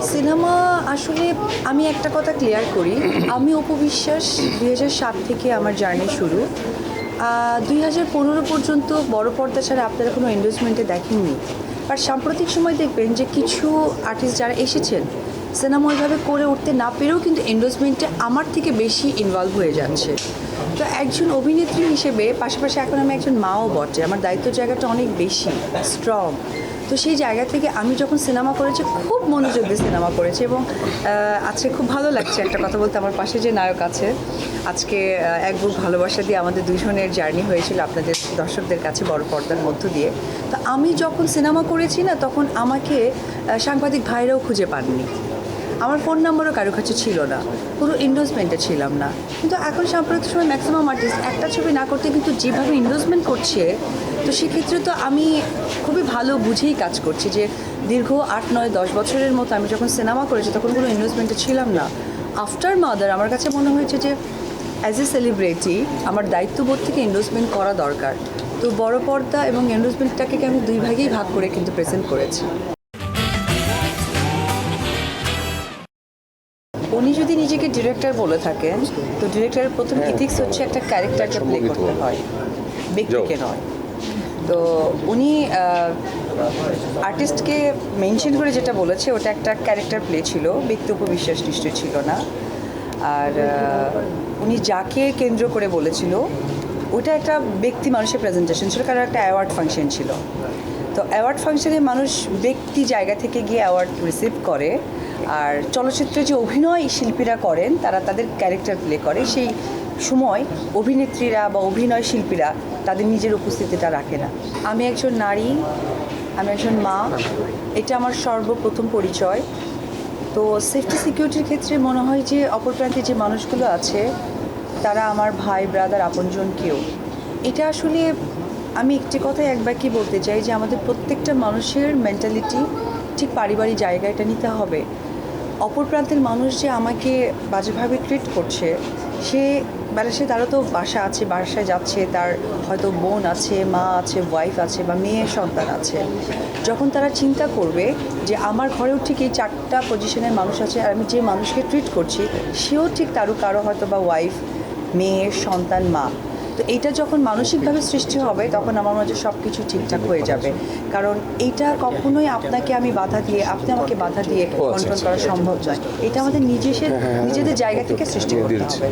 Cinema আসলে আমি একটা কথা ক্লিয়ার করি, আমি অপু বিশ্বাস 2007 থেকে আমার জার্নি শুরু। 2015 পর্যন্ত বড় পর্দা ছাড়া আপনারা কোনো এন্ডোর্সমেন্টে দেখেননি। আর সাম্প্রতিক সময় দেখবেন যে কিছু আর্টিস্ট যারা এসেছেন সিনেমা ওইভাবে করে উঠতে না পেরেও কিন্তু এন্ডোর্সমেন্টে আমার থেকে বেশি ইনভলভ হয়ে যাচ্ছে। তো একজন অভিনেত্রী হিসেবে পাশাপাশি এখন আমি একজন মাও বটে, আমার দায়িত্ব জায়গাটা অনেক বেশি স্ট্রং। তো সেই জায়গা থেকে আমি যখন সিনেমা করেছি খুব মনোযোগ দিয়ে সিনেমা করেছি এবং আজকে খুব ভালো লাগছে একটা কথা বলতে, আমার পাশে যে নায়ক আছে আজকে এক বুক ভালোবাসা দিয়ে আমাদের দুজনের জার্নি হয়েছিল আপনাদের দর্শকদের কাছে বড় পর্দার মধ্য দিয়ে। তো আমি যখন সিনেমা করেছি না তখন আমাকে সাংবাদিক ভাইরাও খুঁজে পাননি, আমার ফোন নাম্বারও কারো কাছে ছিল না, পুরো এন্ডোর্সমেন্টে ছিলাম না। কিন্তু এখন সাম্প্রতিক সময় ম্যাক্সিমাম আর্টিস্ট একটা ছবি না করতে কিন্তু যেভাবে এন্ডোর্সমেন্ট করছে, তো সেক্ষেত্রে তো আমি খুবই ভালো বুঝেই কাজ করছি যে দীর্ঘ 8, 9, 10 বছরের মতো আমি যখন সিনেমা করেছি তখন কোনো এন্ডোর্সমেন্টে ছিলাম না। আফটার মাদার আমার কাছে মনে হয়েছে যে অ্যাজ এ সেলিব্রিটি আমার দায়িত্ববোধ থেকে এন্ডোর্সমেন্ট করা দরকার। তো বড় পর্দা এবং এন্ডোর্সমেন্টটাকে আমি দুই ভাগেই ভাগ করে কিন্তু প্রেজেন্ট করেছি। উনি যদি নিজেকে ডিরেক্টর বলে থাকেন তো ডিরেক্টরের প্রথম ইথিক্স হচ্ছে একটা ক্যারেক্টারকে প্লে করতে হয়, ব্যক্তিকে নয়। তো উনি আর্টিস্টকে মেনশন করে যেটা বলেছে ওটা একটা ক্যারেক্টার প্লে ছিল, ব্যক্তি উপবিশ্বাস নিশ্চয় ছিল না। আর উনি যাকে কেন্দ্র করে বলেছিল ওটা একটা ব্যক্তি মানুষের প্রেজেন্টেশন ছিল, কারণ একটা অ্যাওয়ার্ড ফাংশন ছিল। তো অ্যাওয়ার্ড ফাংশনে মানুষ ব্যক্তি জায়গা থেকে গিয়ে অ্যাওয়ার্ড রিসিভ করে, আর চলচ্চিত্রে যে অভিনয় শিল্পীরা করেন তারা তাদের ক্যারেক্টার প্লে করে। সেই সময় অভিনেত্রীরা বা অভিনয় শিল্পীরা তাদের নিজের উপস্থিতিটা রাখে না। আমি একজন নারী, আমি একজন মা, এটা আমার সর্বপ্রথম পরিচয়। তো সেফটি সিকিউরিটির ক্ষেত্রে মনে হয় যে অপর প্রান্তে যে মানুষগুলো আছে তারা আমার ভাই ব্রাদার আপনজন কেউ। এটা আসলে আমি একটি কথাই একবার কি বলতে চাই যে আমাদের প্রত্যেকটা মানুষের মেন্টালিটি ঠিক পারিবারিক জায়গা এটা নিতে হবে। অপর প্রান্তের মানুষ যে আমাকে বাজেভাবে ট্রিট করছে, সে তারও তো বাসা আছে, বাসায় যাচ্ছে, তার হয়তো বোন আছে, মা আছে, ওয়াইফ আছে বা মেয়ে সন্তান আছে। যখন তারা চিন্তা করবে যে আমার ঘরেও ঠিক এই 4টা পজিশনের মানুষ আছে আর আমি যে মানুষকে ট্রিট করছি সেও ঠিক কারো হয়তো বা ওয়াইফ, মেয়ে, সন্তান, মা। তো এইটা যখন মানসিকভাবে সৃষ্টি হবে তখন আমার মাঝে সব কিছু ঠিকঠাক হয়ে যাবে। কারণ এইটা কখনোই আপনাকে আমি বাধা দিয়ে, আপনি আমাকে বাধা দিয়ে কন্ট্রোল করা সম্ভব নয়। এটা আমাদের নিজেদের জায়গা থেকে সৃষ্টি করতে হবে।